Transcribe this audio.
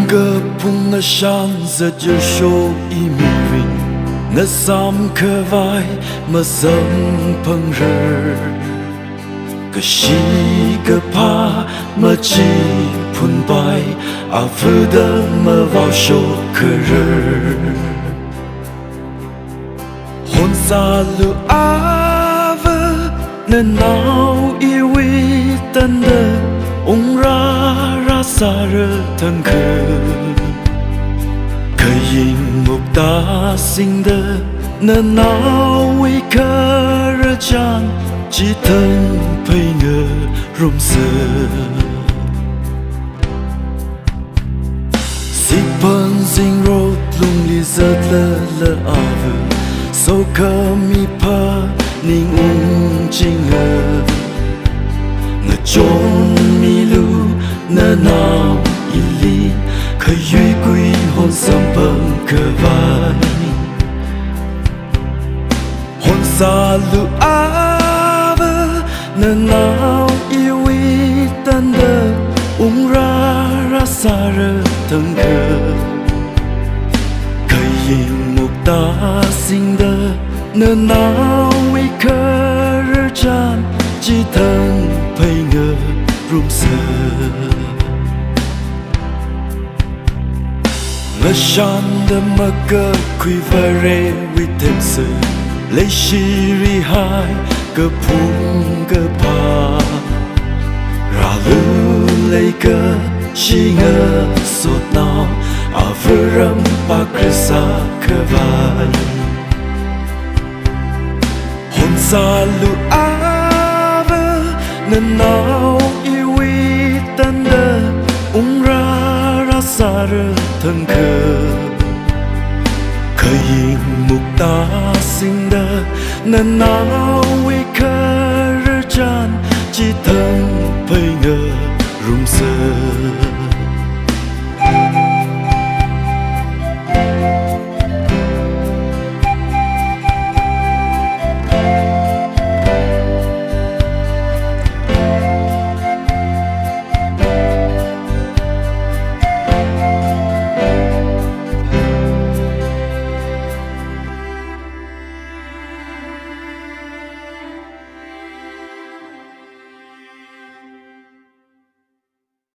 cơ phung ngã sang giờ giờ show imirin ngã sam khờ vai mà dâm phăng rờ cơ shi cơ pa mà chi phun bay à phơ đơ mà vào show khờ rờ hôn xa lu a vơ nên nào yêu tân đơ ông ra sa rơ thân khờ khởi hình một ta sinh đơ nên nào ý khờ rơ chan chỉ thân phây ngờ rung sơ si phân dinh rô lung li giật lơ à vơ sâu khờ mi pa ninh ung chinh ngờ ngờ chôn mi lu nơ nào ili khơi duy quy hôn sớm bằng cờ vai hôn xa lu a vơ nơ nào yêu ý tân đơ ung ra sa rơ thân khờ khơi hình một ta sinh đơ nơ nào ý khờ rơ chan chỉ thân phây ngờ rung sơ ngã shan đơ mơ cơ quy vơ rê vi thêm sơ lấy shiri hai cơ phung cơ pa ra lưu lấy cơ chi ngờ sốt nào à vơ râm pa krisa cơ vai hôn xa lu a vơ nên nào yêu ý tân đơ ung ra sa rơ thân khờ khởi hình mục ta sinh đơ nên nào ý khờ rơ chan chỉ thân phây ngờ rung sơ